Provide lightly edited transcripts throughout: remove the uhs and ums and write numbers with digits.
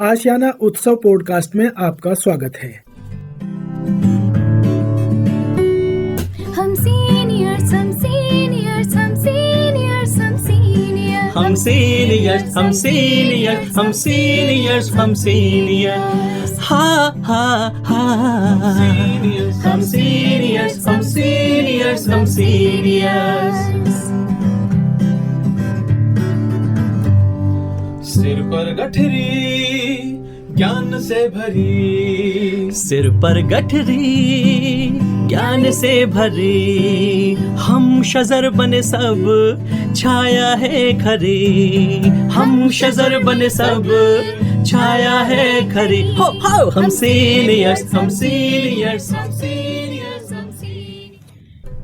आशियाना उत्सव पॉडकास्ट में आपका स्वागत है। हम सीनियर्स हम सीनियर्स हम सीनियर्स हम सीनियर्स हम सीनियर्स हम सीनियर्स हम सीनियर्स हम सीनियर्स हा हा हा हम सीनियर्स हम सीनियर्स हम सीनियर्स। सिर पर गठरी ज्ञान से भरी, सिर पर गठरी ज्ञान से भरी, हम शजर बने सब छाया है खरी, हम शजर बने सब छाया है खरी। हो हम सीनियर्स हम सीनियर्स हम सीनियर्स हम सीनियर्स।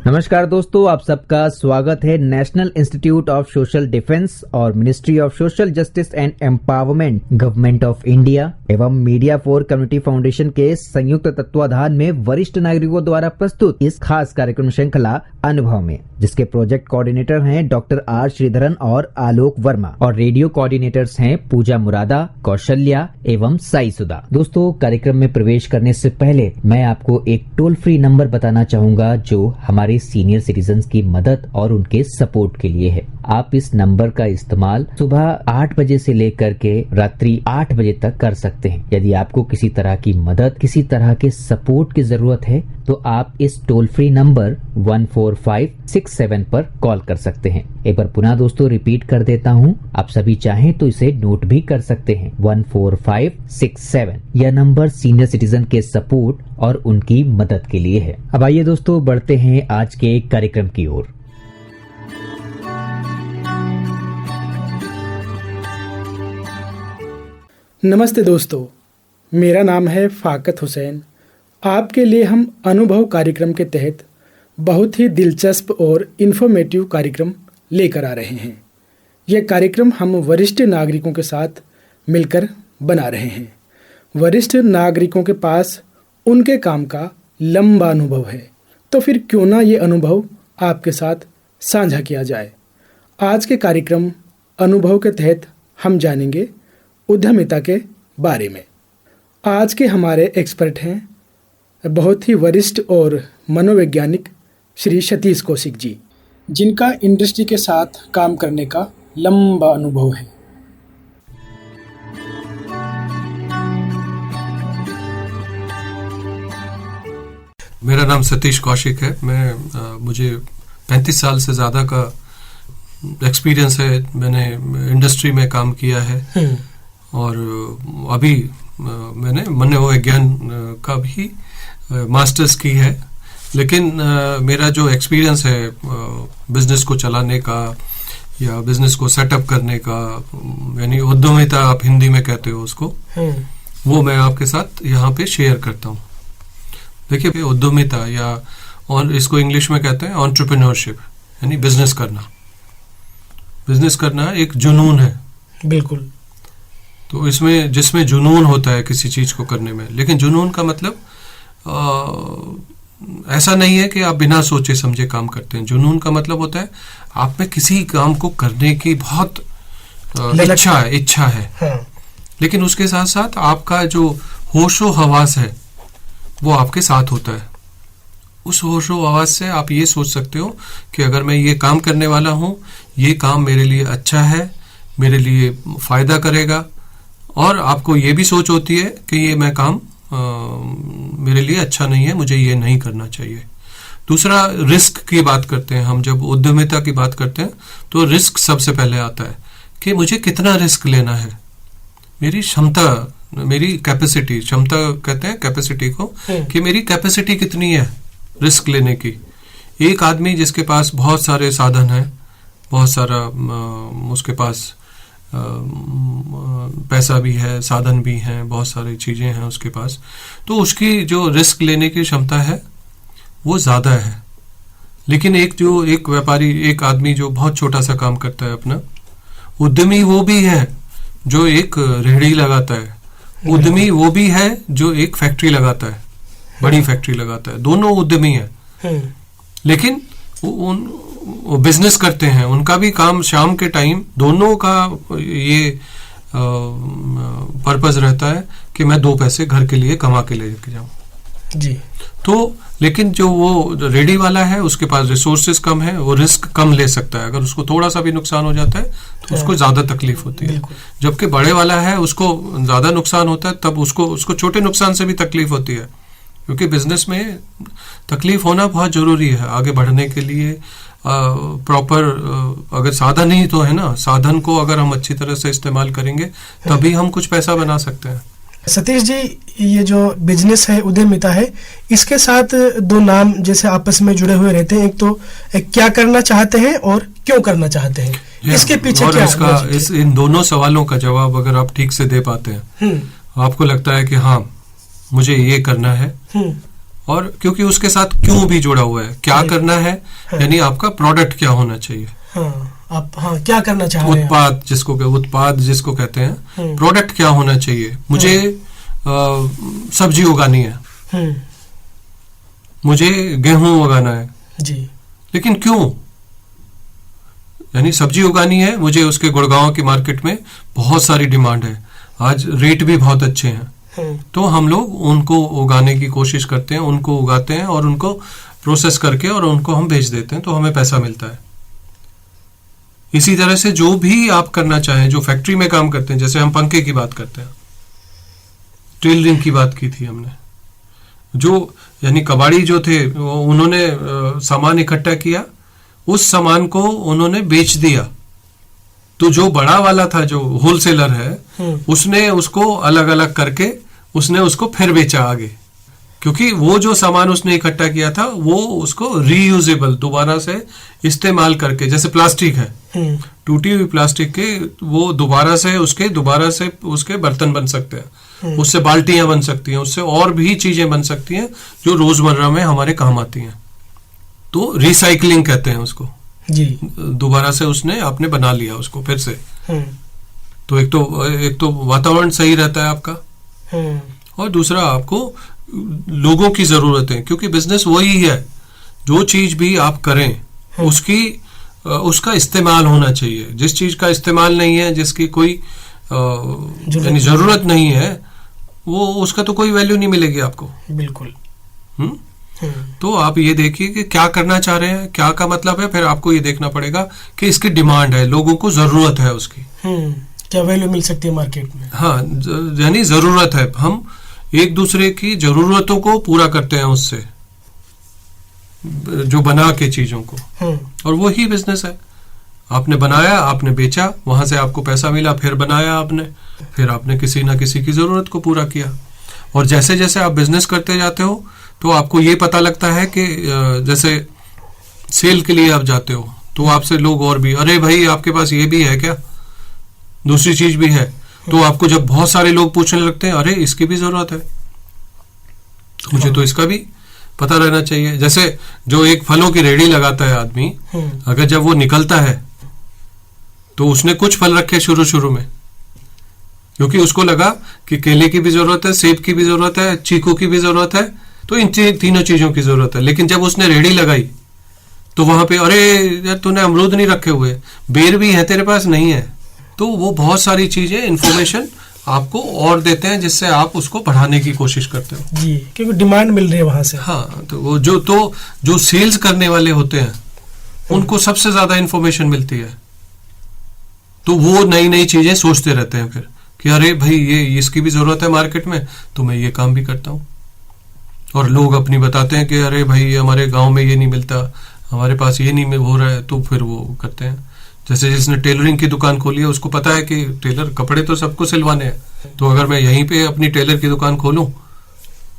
नमस्कार दोस्तों, आप सबका स्वागत है National Institute of Social Defence और Ministry of Social Justice and Empowerment, Government of India एवं मीडिया फॉर कम्युनिटी फाउंडेशन के संयुक्त तत्वाधान में वरिष्ठ नागरिकों द्वारा प्रस्तुत इस खास कार्यक्रम श्रृंखला अनुभव में, जिसके प्रोजेक्ट कोऑर्डिनेटर हैं डॉक्टर आर श्रीधरन और आलोक वर्मा और रेडियो कोऑर्डिनेटर्स हैं पूजा मुरादा, कौशल्या एवं साई सुधा। दोस्तों, कार्यक्रम में प्रवेश करने से पहले मैं आपको एक टोल फ्री नंबर बताना चाहूंगा जो हमारे सीनियर सिटीजन्स की मदद और उनके सपोर्ट के लिए है। आप इस नंबर का इस्तेमाल सुबह 8 बजे से लेकर के रात्रि 8 बजे तक कर सकते हैं। यदि आपको किसी तरह की मदद, किसी तरह के सपोर्ट की जरूरत है तो आप इस टोल फ्री नंबर 14567 पर कॉल कर सकते हैं। एक बार पुनः दोस्तों रिपीट कर देता हूँ, आप सभी चाहें तो इसे नोट भी कर सकते हैं। 14567 यह नंबर सीनियर सिटीजन के सपोर्ट और उनकी मदद के लिए है। अब आइए दोस्तों बढ़ते हैं आज के कार्यक्रम की ओर। नमस्ते दोस्तों, मेरा नाम है फाकत हुसैन। आपके लिए हम अनुभव कार्यक्रम के तहत बहुत ही दिलचस्प और इन्फॉर्मेटिव कार्यक्रम लेकर आ रहे हैं। यह कार्यक्रम हम वरिष्ठ नागरिकों के साथ मिलकर बना रहे हैं। वरिष्ठ नागरिकों के पास उनके काम का लंबा अनुभव है, तो फिर क्यों ना ये अनुभव आपके साथ साझा किया जाए। आज के कार्यक्रम अनुभव के तहत हम जानेंगे उद्यमिता के बारे में। आज के हमारे एक्सपर्ट हैं बहुत ही वरिष्ठ और मनोवैज्ञानिक श्री सतीश कौशिक जी, जिनका इंडस्ट्री के साथ काम करने का लंबा अनुभव है। मेरा नाम सतीश कौशिक है। मुझे 35 साल से ज़्यादा का एक्सपीरियंस है। मैंने इंडस्ट्री में काम किया है और अभी मैंने मनोविज्ञान का भी मास्टर्स की है। लेकिन मेरा जो एक्सपीरियंस है बिजनेस को चलाने का या बिजनेस को सेटअप करने का, यानी उद्यमिता आप हिंदी में कहते हो उसको, वो मैं आपके साथ यहाँ पे शेयर करता हूँ। देखिए, उद्यमिता या और इसको इंग्लिश में कहते हैं एंटरप्रेन्योरशिप, यानी बिजनेस करना। बिजनेस करना एक जुनून है। बिल्कुल। तो इसमें जिसमें जुनून होता है किसी चीज को करने में, लेकिन जुनून का मतलब ऐसा नहीं है कि आप बिना सोचे समझे काम करते हैं। जुनून का मतलब होता है आप में किसी काम को करने की बहुत इच्छा है हाँ। लेकिन उसके साथ साथ आपका जो होशो हवास है वो आपके साथ होता है। उस होशो हवास से आप ये सोच सकते हो कि अगर मैं ये काम करने वाला हूँ, ये काम मेरे लिए अच्छा है, मेरे लिए फायदा करेगा, और आपको ये भी सोच होती है कि ये मैं काम मेरे लिए अच्छा नहीं है, मुझे ये नहीं करना चाहिए। दूसरा, रिस्क की बात करते हैं हम। जब उद्यमिता की बात करते हैं तो रिस्क सबसे पहले आता है कि मुझे कितना रिस्क लेना है, मेरी क्षमता, मेरी कैपेसिटी, क्षमता कहते हैं कैपेसिटी को, कि मेरी कैपेसिटी कितनी है रिस्क लेने की। एक आदमी जिसके पास बहुत सारे साधन हैं, बहुत सारा उसके पास पैसा भी है, साधन भी हैं, बहुत सारी चीजें हैं उसके पास, तो उसकी जो रिस्क लेने की क्षमता है वो ज्यादा है। लेकिन एक व्यापारी, एक आदमी जो बहुत छोटा सा काम करता है अपना, उद्यमी वो भी है जो एक रेहड़ी लगाता है, उद्यमी वो भी है जो एक फैक्ट्री लगाता है, बड़ी फैक्ट्री लगाता है। दोनों उद्यमी है, लेकिन वो बिजनेस करते हैं। उनका भी काम शाम के टाइम, दोनों का ये पर्पस रहता है कि मैं 2 पैसे घर के लिए कमा के लेके जाऊं। जी। तो लेकिन जो वो रेडी वाला है उसके पास रिसोर्सेज कम है, वो रिस्क कम ले सकता है। अगर उसको थोड़ा सा भी नुकसान हो जाता है तो उसको ज्यादा तकलीफ होती है। जबकि बड़े वाला है उसको ज्यादा नुकसान होता है, तब उसको छोटे नुकसान से भी तकलीफ होती है। क्योंकि बिजनेस में तकलीफ होना बहुत जरूरी है आगे बढ़ने के लिए। प्रॉपर अगर साधन ही तो है ना, साधन को अगर हम अच्छी तरह से इस्तेमाल करेंगे तभी हम कुछ पैसा बना सकते हैं। सतीश जी, ये जो बिजनेस है उद्यमिता है, इसके साथ 2 नाम जैसे आपस में जुड़े हुए रहते हैं। एक तो क्या करना चाहते हैं और क्यों करना चाहते हैं, इसके पीछे और क्या इन दोनों सवालों का जवाब अगर आप ठीक से दे पाते हैं, आपको लगता है कि हाँ मुझे ये करना है, और क्योंकि उसके साथ क्यों भी जुड़ा हुआ है। क्या करना है यानी आपका प्रोडक्ट क्या होना चाहिए, आप क्या करना चाह रहे हैं, उत्पाद जिसको कहते हैं, प्रोडक्ट क्या होना चाहिए। मुझे सब्जी उगानी है, मुझे गेहूं उगाना है जी, लेकिन क्यों? यानी सब्जी उगानी है मुझे, उसके गुड़गांव की मार्केट में बहुत सारी डिमांड है, आज रेट भी बहुत अच्छे हैं, तो हम लोग उनको उगाने की कोशिश करते हैं, उनको उगाते हैं और उनको प्रोसेस करके और उनको हम बेच देते हैं, तो हमें पैसा मिलता है। इसी तरह से जो भी आप करना चाहें, जो फैक्ट्री में काम करते हैं, जैसे हम पंखे की बात करते हैं, टेलरिंग की बात की थी हमने, जो यानी कबाड़ी जो थे उन्होंने सामान इकट्ठा किया, उस सामान को उन्होंने बेच दिया, तो जो बड़ा वाला था जो होलसेलर है उसने उसको अलग अलग करके उसने उसको फिर बेचा आगे, क्योंकि वो जो सामान उसने इकट्ठा किया था वो उसको रीयूजेबल दोबारा से इस्तेमाल करके, जैसे प्लास्टिक है, टूटी हुई प्लास्टिक के वो दोबारा से उसके बर्तन बन सकते हैं, उससे बाल्टियां बन सकती हैं, उससे और भी चीजें बन सकती हैं जो रोजमर्रा में हमारे काम आती हैं। तो रिसाइकलिंग कहते हैं उसको जी। दोबारा से उसने आपने बना लिया उसको फिर से, तो एक तो वातावरण सही रहता है आपका, और दूसरा आपको लोगों की जरूरत है, क्योंकि बिजनेस वही है, जो चीज भी आप करें उसका इस्तेमाल होना चाहिए। जिस चीज का इस्तेमाल नहीं है, जिसकी कोई यानी जरूरत नहीं है, वो उसका तो कोई वैल्यू नहीं मिलेगी आपको। बिल्कुल। तो आप ये देखिए कि क्या करना चाह रहे हैं, क्या का मतलब है, फिर आपको ये देखना पड़ेगा कि इसकी डिमांड है, लोगों को जरूरत है उसकी, क्या वैल्यू मिल सकती है मार्केट में। हाँ, यानी जरूरत है, हम एक दूसरे की जरूरतों को पूरा करते हैं उससे, जो बना के चीजों को, और वो ही बिजनेस है। आपने बनाया, आपने बेचा, वहां से आपको पैसा मिला, फिर बनाया आपने, फिर आपने किसी ना किसी की जरूरत को पूरा किया। और जैसे जैसे आप बिजनेस करते जाते हो तो आपको ये पता लगता है कि जैसे सेल के लिए आप जाते हो तो आपसे लोग और भी, अरे भाई आपके पास ये भी है क्या, दूसरी चीज भी है, तो आपको जब बहुत सारे लोग पूछने लगते हैं, अरे इसकी भी जरूरत है, मुझे तो इसका भी पता रहना चाहिए। जैसे जो एक फलों की रेहड़ी लगाता है आदमी, अगर जब वो निकलता है तो उसने कुछ फल रखे शुरू में, क्योंकि उसको लगा कि केले की भी जरूरत है, सेब की भी जरूरत है, चीकू की भी जरूरत है, तो इन तीनों चीजों की जरूरत है। लेकिन जब उसने रेहड़ी लगाई तो वहां पे, अरे यार तूने अमरूद नहीं रखे हुए, बेर भी है तेरे पास, नहीं है। तो वो बहुत सारी चीजें इंफॉर्मेशन आपको और देते हैं, जिससे आप उसको बढ़ाने की कोशिश करते हो जी, क्योंकि डिमांड मिल रही है वहां से। हाँ, तो वो जो सेल्स करने वाले होते हैं उनको सबसे ज्यादा इंफॉर्मेशन मिलती है, तो वो नई नई चीजें सोचते रहते हैं फिर कि अरे भाई ये इसकी भी जरूरत है मार्केट में, तो मैं ये काम भी करता हूँ। और लोग अपनी बताते हैं कि अरे भाई हमारे गांव में ये नहीं मिलता, हमारे पास ये नहीं हो रहा है, तो फिर वो करते हैं। जैसे जिसने टेलरिंग की दुकान खोली है उसको पता है कि टेलर कपड़े तो सबको सिलवाने हैं, तो अगर मैं यहीं पे अपनी टेलर की दुकान खोलूं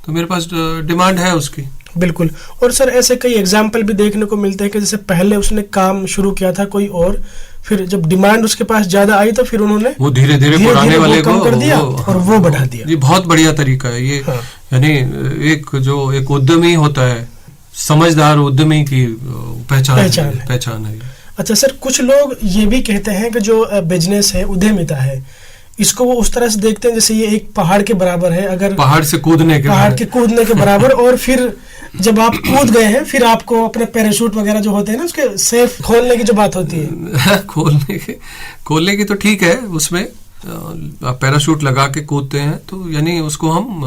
तो मेरे पास डिमांड है उसकी। बिल्कुल। और सर ऐसे कई एग्जाम्पल भी देखने को मिलते हैं कि जैसे पहले उसने काम शुरू किया था कोई और, फिर जब डिमांड उसके पास ज्यादा आई तो फिर उन्होंने वो धीरे धीरे पुराने वाले को कर दिया और वो बढ़ा दिया। ये बहुत बढ़िया तरीका है ये। हाँ। यानी एक उद्यमी होता है, समझदार उद्यमी की पहचान है। अच्छा सर, कुछ लोग ये भी कहते हैं कि जो बिजनेस है, उद्यमिता है, इसको वो उस तरह से देखते हैं जैसे ये एक पहाड़ के बराबर है, अगर पहाड़ के कूदने के बराबर, और फिर जब आप कूद गए हैं फिर आपको अपने पैराशूट वगैरह जो होते हैं ना उसके सेफ खोलने की जो बात होती है खोलने की तो ठीक है उसमें, आप पैराशूट लगा के कूदते हैं तो यानी उसको हम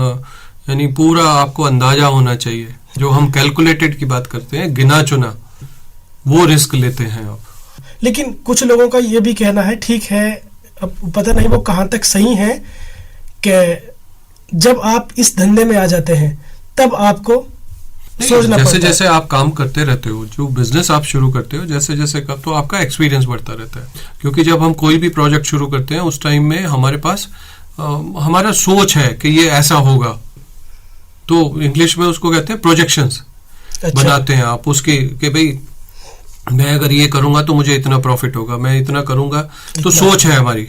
यानी पूरा आपको अंदाजा होना चाहिए। जो हम कैलकुलेटेड की बात करते हैं, गिना चुना, वो रिस्क लेते हैं आप। लेकिन कुछ लोगों का ये भी कहना है, ठीक है, अब पता नहीं वो कहाँ तक सही है, कि जब आप इस धंधे में आ जाते हैं तब आपको सोचना पड़ता है। जैसे जैसे आप काम करते रहते हो, जो बिजनेस आप शुरू करते हो, जैसे जैसे कब तो आपका एक्सपीरियंस बढ़ता रहता है। क्योंकि जब हम कोई भी प्रोजेक्ट शुरू करते हैं उस टाइम में हमारे पास हमारा सोच है कि ये ऐसा होगा, तो इंग्लिश में उसको कहते हैं प्रोजेक्शंस। अच्छा। बनाते हैं आप उसके कि भाई मैं अगर ये करूंगा तो मुझे इतना प्रॉफिट होगा, मैं इतना करूंगा, तो सोच है हमारी।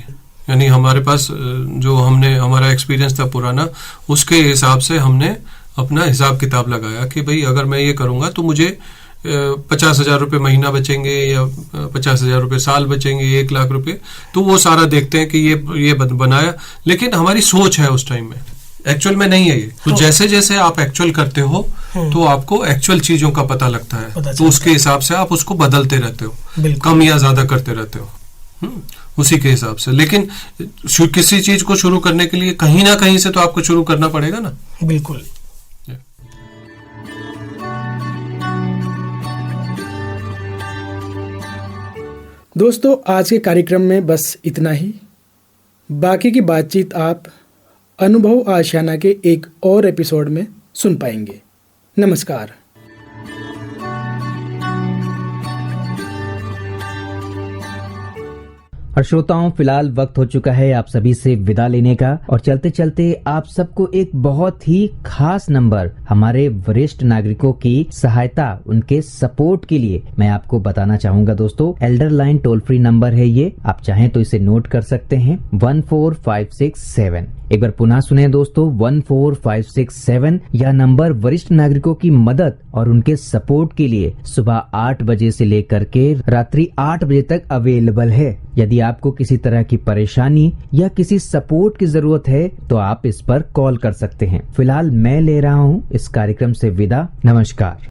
यानी हमारे पास जो हमने हमारा एक्सपीरियंस था पुराना, उसके हिसाब से हमने अपना हिसाब किताब लगाया कि भाई अगर मैं ये करूंगा तो मुझे 50,000 रुपये महीना बचेंगे या 50,000 रुपये साल बचेंगे, 1 लाख रुपए। तो वो सारा देखते हैं कि ये बनाया, लेकिन हमारी सोच है उस टाइम में, एक्चुअल में नहीं है ये। तो जैसे जैसे आप एक्चुअल करते हो तो आपको एक्चुअल चीजों का पता लगता है, तो उसके हिसाब से आप उसको बदलते रहते हो, कम या ज्यादा करते रहते हो उसी के हिसाब से। लेकिन किसी चीज को शुरू करने के लिए कहीं ना कहीं से तो आपको शुरू करना पड़ेगा ना। बिल्कुल। दोस्तों, आज के कार्यक्रम में बस इतना ही। बाकी की बातचीत आप अनुभव आशियाना के एक और एपिसोड में सुन पाएंगे। नमस्कार। और श्रोताओं, फिलहाल वक्त हो चुका है आप सभी से विदा लेने का। और चलते चलते आप सबको एक बहुत ही खास नंबर, हमारे वरिष्ठ नागरिकों की सहायता, उनके सपोर्ट के लिए मैं आपको बताना चाहूंगा दोस्तों। Elder line toll free number है ये, आप चाहें तो इसे नोट कर सकते हैं, 14567। एक बार पुनः सुने दोस्तों, 14567। यह नंबर वरिष्ठ नागरिकों की मदद और उनके सपोर्ट के लिए सुबह 8 बजे से लेकर के रात्रि 8 बजे तक अवेलेबल है। यदि आपको किसी तरह की परेशानी या किसी सपोर्ट की जरूरत है तो आप इस पर कॉल कर सकते हैं। फिलहाल मैं ले रहा हूं इस कार्यक्रम से विदा। नमस्कार।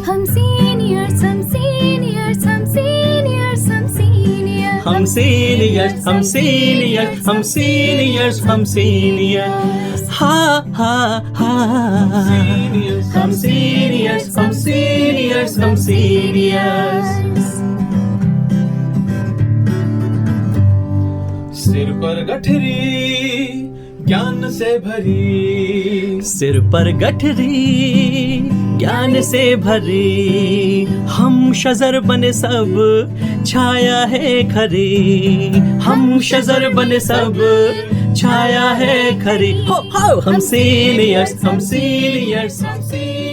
हम सीनियर्स हम सीनियर्स हम सीनियर्स हम सीनियर्स हम सीनियर्स हम सीनियर्स हम सीनियर्स हम सीनियर्स हा हा हा हम सीनियर्स हम सीनियर्स हम सीनियर्स। सिर पर गठरी ज्ञान से भरी, सिर पर गठरी ज्ञान से भरी, हम शजर बने सब छाया है खरी, हम शजर बने सब छाया है खरी। हो हम सीनियर्स हम सीनियर्स हम सीनियर्स।